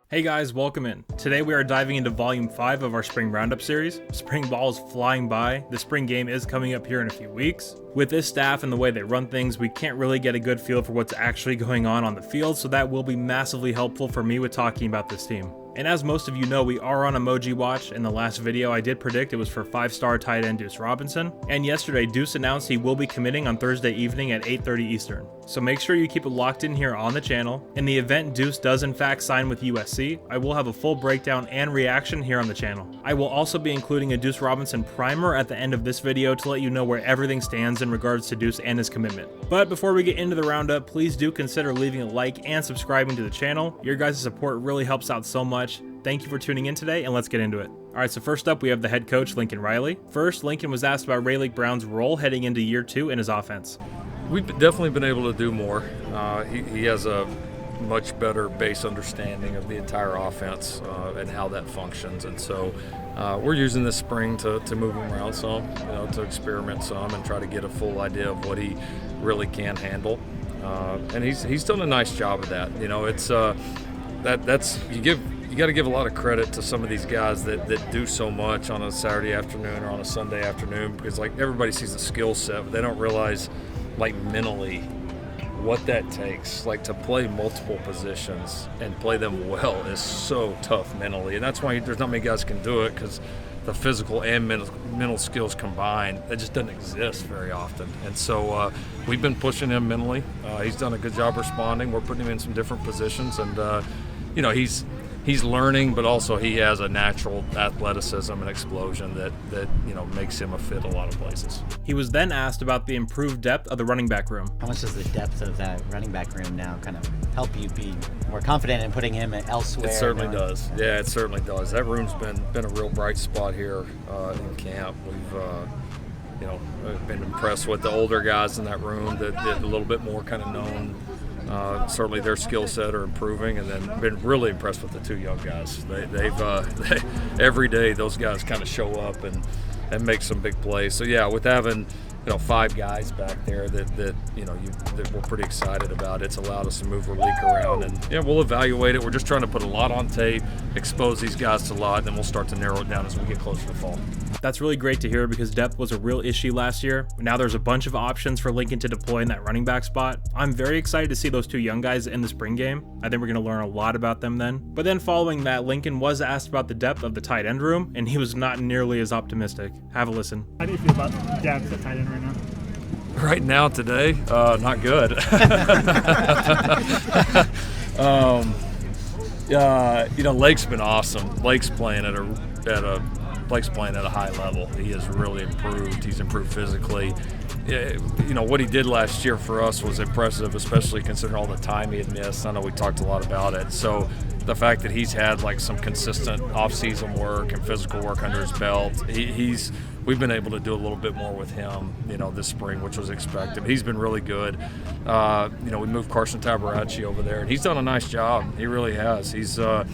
Hey guys, welcome in. Today we are diving into Volume 5 of our Spring Roundup series. Spring ball is flying by. The spring game is coming up here in a few weeks. With this staff and the way they run things, we can't really get a good feel for what's actually going on the field, so that will be massively helpful for me with talking about this team. And as most of you know, we are on Emoji Watch. In the last video, I did predict it was for 5-star tight end Deuce Robinson. And yesterday, Duce announced he will be committing on Thursday evening at 8:30 Eastern. So make sure you keep it locked in here on the channel. In the event Duce does in fact sign with USC, I will have a full breakdown and reaction here on the channel. I will also be including a Deuce Robinson primer at the end of this video to let you know where everything stands in regards to Duce and his commitment. But before we get into the roundup, please do consider leaving a like and subscribing to the channel. Your guys' support really helps out so much. Thank you for tuning in today, and let's get into it. Alright, so first up we have the head coach, Lincoln Riley. First, Lincoln was asked about Rayleigh Brown's role heading into year 2 in his offense. We've definitely been able to do more. He has a much better base understanding of the entire offense and how that functions, and so we're using this spring to move him around some, to experiment some and try to get a full idea of what he really can handle. And he's done a nice job of that. It's you got to give a lot of credit to some of these guys that do so much on a Saturday afternoon or on a Sunday afternoon, because like everybody sees the skill set, but they don't realize like mentally what that takes. Like to play multiple positions and play them well is so tough mentally, and that's why there's not many guys can do it, because the physical and mental skills combined, that just doesn't exist very often. And so we've been pushing him mentally. He's done a good job responding. We're putting him in some different positions, and he's learning, but also he has a natural athleticism and explosion that makes him a fit a lot of places. He was then asked about the improved depth of the running back room. How much does the depth of that running back room now kind of help you be more confident in putting him elsewhere? It certainly does. Yeah, it certainly does. That room's been a real bright spot here in camp. We've been impressed with the older guys in that room that a little bit more kind of known. Certainly their skill set are improving, and then been really impressed with the two young guys. Every day those guys kind of show up and make some big plays. So yeah, with having 5 guys back there that we're pretty excited about, it's allowed us to move relief around, and we'll evaluate it. We're just trying to put a lot on tape, expose these guys to a lot, and then we'll start to narrow it down as we get closer to fall. That's really great to hear, because depth was a real issue last year. Now there's a bunch of options for Lincoln to deploy in that running back spot. I'm very excited to see those 2 young guys in the spring game. I think we're going to learn a lot about them then. But then following that, Lincoln was asked about the depth of the tight end room, and he was not nearly as optimistic. Have a listen. How do you feel about depth at tight end right now? Right now, today, not good. Lake's been awesome. Lake's playing at a high level. He has really improved. He's improved physically. What he did last year for us was impressive, especially considering all the time he had missed. I know we talked a lot about it. So the fact that he's had like some consistent off-season work and physical work under his belt, we've been able to do a little bit more with him, this spring, which was expected. He's been really good. We moved Carson Tabaracci over there, and he's done a nice job. He really has. He's got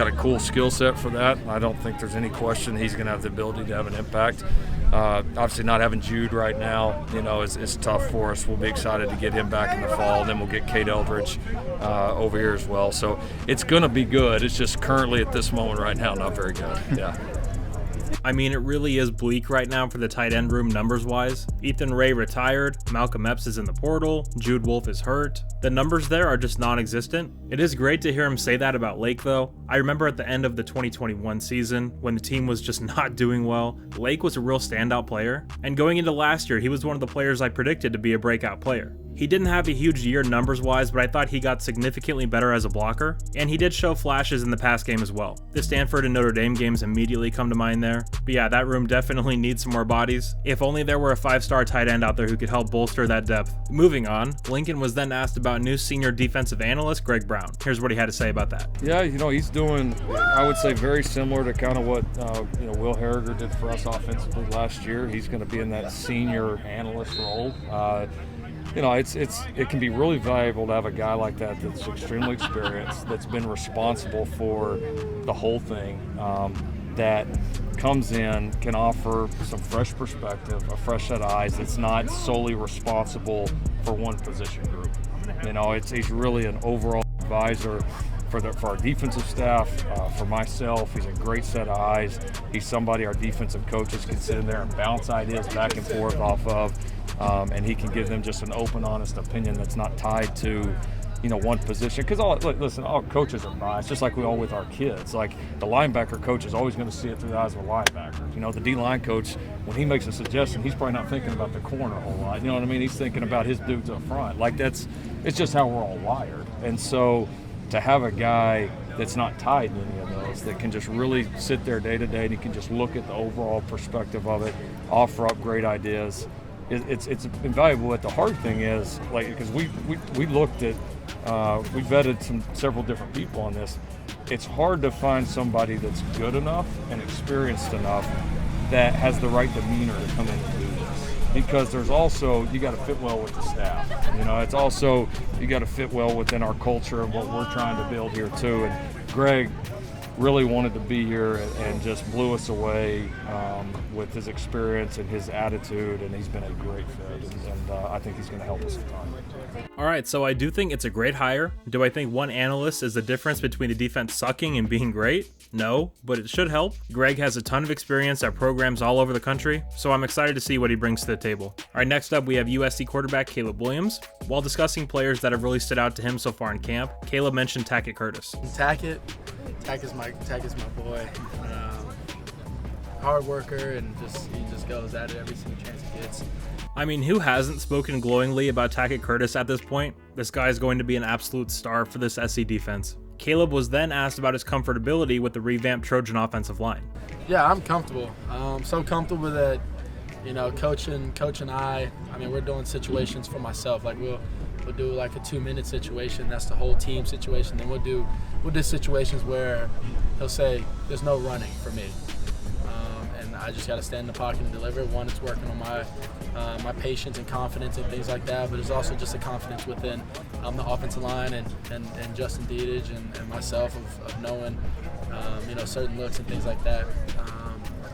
a cool skill set for that. I don't think there's any question he's going to have the ability to have an impact. Obviously, not having Jude right now, is tough for us. We'll be excited to get him back in the fall, and then we'll get Kate Eldridge over here as well. So it's going to be good. It's just currently at this moment right now not very good. Yeah. I mean, it really is bleak right now for the tight end room numbers-wise. Ethan Ray retired, Malcolm Epps is in the portal, Jude Wolfe is hurt. The numbers there are just non-existent. It is great to hear him say that about Lake, though. I remember at the end of the 2021 season, when the team was just not doing well, Lake was a real standout player. And going into last year, he was one of the players I predicted to be a breakout player. He didn't have a huge year numbers-wise, but I thought he got significantly better as a blocker, and he did show flashes in the pass game as well. The Stanford and Notre Dame games immediately come to mind there. But yeah, that room definitely needs some more bodies. If only there were a 5-star tight end out there who could help bolster that depth. Moving on, Lincoln was then asked about new senior defensive analyst Greg Brown. Here's what he had to say about that. Yeah, he's doing, I would say, very similar to kind of what Will Harriger did for us offensively last year. He's going to be in that senior analyst role. It can be really valuable to have a guy like that that's extremely experienced, that's been responsible for the whole thing. that comes in, can offer some fresh perspective, a fresh set of eyes that's not solely responsible for one position group. You know, he's really an overall advisor for our defensive staff, for myself. He's a great set of eyes. He's somebody our defensive coaches can sit in there and bounce ideas back and forth off of, and he can give them just an open, honest opinion that's not tied to, you know, one position. Because all coaches are biased, just like we all with our kids. Like the linebacker coach is always going to see it through the eyes of a linebacker. You know, the D-line coach, when he makes a suggestion, he's probably not thinking about the corner a whole lot. You know what I mean? He's thinking about his dudes up front. Like it's just how we're all wired. And so to have a guy that's not tied to any of those, that can just really sit there day to day and he can just look at the overall perspective of it, offer up great ideas, it's invaluable. But the hard thing is, like, because we looked at, we vetted several different people on this. It's hard to find somebody that's good enough and experienced enough that has the right demeanor to come in and do this. Because there's also, you got to fit well with the staff. You know, it's also, you got to fit well within our culture and what we're trying to build here too. And Greg really wanted to be here and just blew us away with his experience and his attitude, and he's been a great fit, and I think he's going to help us a ton. All right, so I do think it's a great hire. Do I think one analyst is the difference between the defense sucking and being great? No, but it should help. Greg has a ton of experience at programs all over the country, so I'm excited to see what he brings to the table. All right, next up we have USC quarterback Caleb Williams. While discussing players that have really stood out to him so far in camp, Caleb mentioned Tackett Curtis. Tackett is my boy. Hard worker, and he just goes at it every single chance he gets. I mean, who hasn't spoken glowingly about Tackett Curtis at this point? This guy is going to be an absolute star for this SC defense. Caleb was then asked about his comfortability with the revamped Trojan offensive line. Yeah, I'm comfortable. So comfortable that, you know, coach and I mean, we're doing situations for myself. Like we'll do like a 2-minute situation. That's the whole team situation. Then we'll do situations where he'll say, "There's no running for me," and I just got to stand in the pocket and deliver. One, it's working on my patience and confidence and things like that. But there's also just a confidence within the offensive line and Justin Dedich and myself of knowing you know, certain looks and things like that.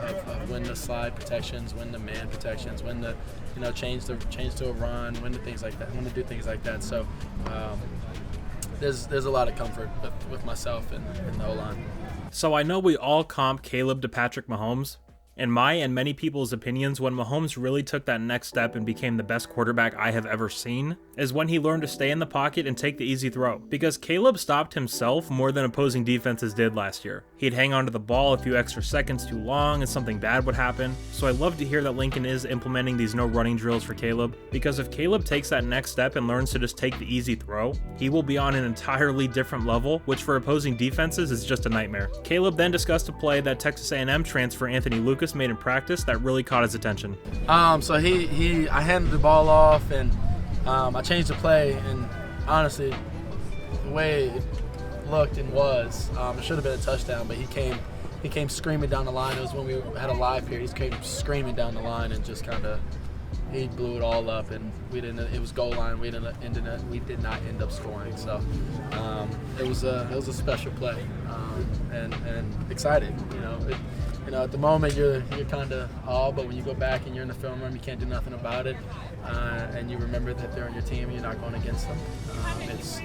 Of when the slide protections, when the man protections, when the, you know, change to a run, when to do things like that. So there's a lot of comfort with myself and the O-line. So I know we all comp Caleb to Patrick Mahomes. In my and many people's opinions, when Mahomes really took that next step and became the best quarterback I have ever seen, is when he learned to stay in the pocket and take the easy throw. Because Caleb stopped himself more than opposing defenses did last year. He'd hang onto the ball a few extra seconds too long and something bad would happen. So I love to hear that Lincoln is implementing these no running drills for Caleb, because if Caleb takes that next step and learns to just take the easy throw, he will be on an entirely different level, which for opposing defenses is just a nightmare. Caleb then discussed a play that Texas A&M transfer Anthony Lucas made in practice that really caught his attention. So I handed the ball off and I changed the play, and honestly, the way it looked and was, it should have been a touchdown, but he came screaming down the line. It was when we had a live period. He came screaming down the line and just he blew it all up, and it was goal line. We did not end up scoring. So it was a special play, and excited. You know, at the moment you're kind of but when you go back and you're in the film room, you can't do nothing about it, and you remember that they're on your team and you're not going against them.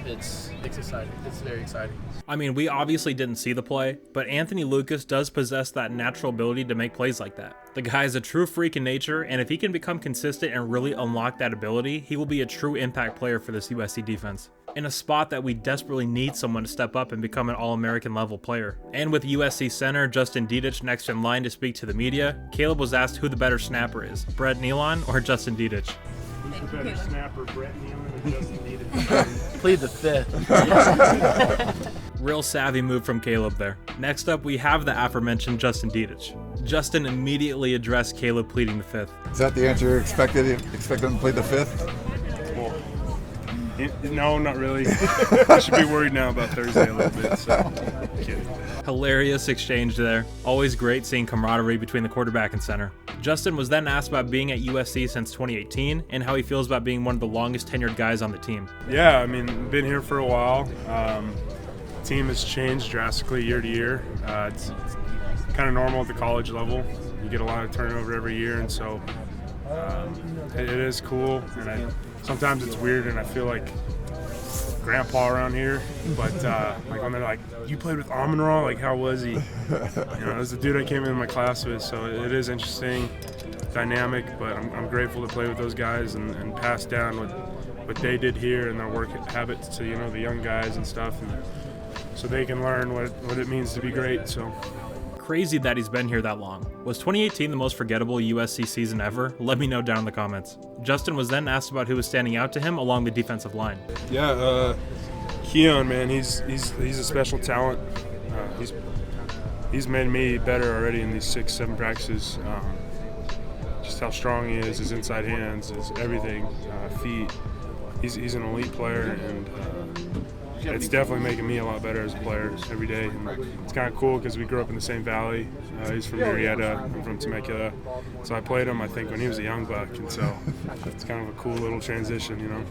It's exciting. It's very exciting. I mean, we obviously didn't see the play, but Anthony Lucas does possess that natural ability to make plays like that. The guy is a true freak in nature, and if he can become consistent and really unlock that ability, he will be a true impact player for this USC defense, in a spot that we desperately need someone to step up and become an All-American level player. And with USC center Justin Dedich next in line to speak to the media, Caleb was asked who the better snapper is, Brett Nealon or Justin Dedich. Who's the better snapper, Brett Nealon or Justin Dedich? Plead the fifth. Real savvy move from Caleb there. Next up, we have the aforementioned Justin Dedich. Justin immediately addressed Caleb pleading the fifth. Is that the answer you expected? You expect him to plead the fifth? Well, no, not really. I should be worried now about Thursday a little bit, so kidding. Hilarious exchange there. Always great seeing camaraderie between the quarterback and center. Justin was then asked about being at USC since 2018 and how he feels about being one of the longest tenured guys on the team. Yeah, I mean, been here for a while. Team has changed drastically year to year. It's kind kind of normal at the college level. You get a lot of turnover every year, and so it is cool. And sometimes it's weird, and I feel like grandpa around here. But like when they're like, "You played with Amon-Ra? Like, how was he?" It was the dude I came in my class with, so it is interesting, dynamic. But I'm grateful to play with those guys and pass down what they did here and their work habits to the young guys and stuff, and so they can learn what it means to be great. So. Crazy that he's been here that long. Was 2018 the most forgettable USC season ever? Let me know down in the comments. Justin was then asked about who was standing out to him along the defensive line. Yeah, Keon, man, he's a special talent. He's made me better already in these 6-7 practices. Just how strong he is, his inside hands, his everything, feet. He's an elite player, and it's definitely making me a lot better as a player every day. And it's kind of cool because we grew up in the same valley. He's from Marietta, I'm from Temecula. So I played him, I think, when he was a young buck, and so it's kind of a cool little transition,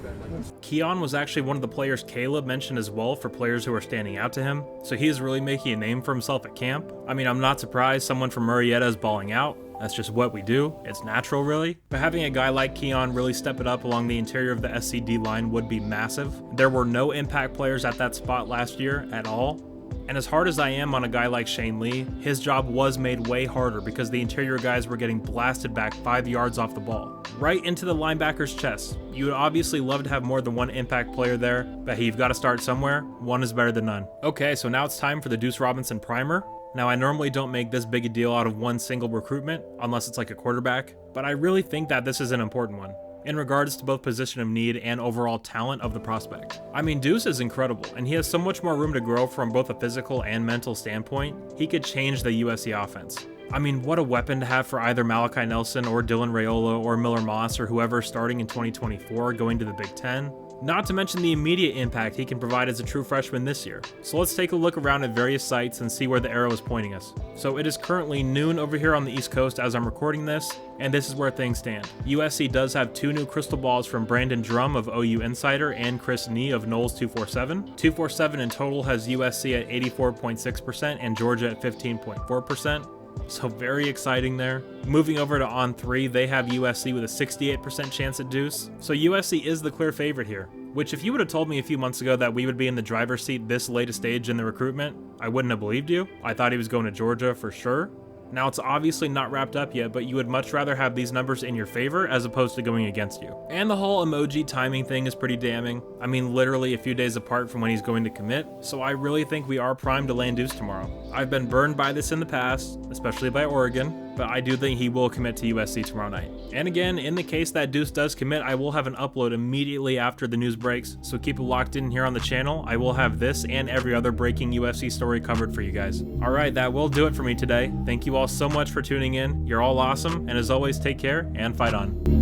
Keon was actually one of the players Caleb mentioned as well for players who are standing out to him, so he is really making a name for himself at camp. I mean, I'm not surprised someone from Marietta is balling out. That's just what we do. It's natural, really. But having a guy like Keon really step it up along the interior of the SCD line would be massive. There were no impact players at that spot last year at all. And as hard as I am on a guy like Shane Lee, his job was made way harder because the interior guys were getting blasted back 5 yards off the ball, right into the linebacker's chest. You would obviously love to have more than one impact player there, but hey, you've got to start somewhere. One is better than none. Okay, so now it's time for the Deuce Robinson primer. Now, I normally don't make this big a deal out of one single recruitment, unless it's like a quarterback, but I really think that this is an important one, in regards to both position of need and overall talent of the prospect. I mean, Duce is incredible, and he has so much more room to grow from both a physical and mental standpoint. He could change the USC offense. I mean, what a weapon to have for either Malachi Nelson or Dylan Raiola or Miller Moss or whoever starting in 2024 going to the Big Ten. Not to mention the immediate impact he can provide as a true freshman this year. So let's take a look around at various sites and see where the arrow is pointing us. So it is currently noon over here on the East Coast as I'm recording this, and this is where things stand. USC does have 2 new crystal balls from Brandon Drum of OU Insider and Chris Nee of Knowles 247. 247 in total has USC at 84.6% and Georgia at 15.4%. So very exciting there. Moving over to On3, they have USC with a 68% chance at Duce. So USC is the clear favorite here, which if you would have told me a few months ago that we would be in the driver's seat this late a stage in the recruitment, I wouldn't have believed you. I thought he was going to Georgia for sure. Now, it's obviously not wrapped up yet, but you would much rather have these numbers in your favor as opposed to going against you. And the whole emoji timing thing is pretty damning. I mean, literally a few days apart from when he's going to commit, so I really think we are primed to land Duce tomorrow. I've been burned by this in the past, especially by Oregon, but I do think he will commit to USC tomorrow night. And again, in the case that Duce does commit, I will have an upload immediately after the news breaks, so keep it locked in here on the channel. I will have this and every other breaking USC story covered for you guys. Alright, that will do it for me today. Thank you all so much for tuning in. You're all awesome, and as always, take care and fight on.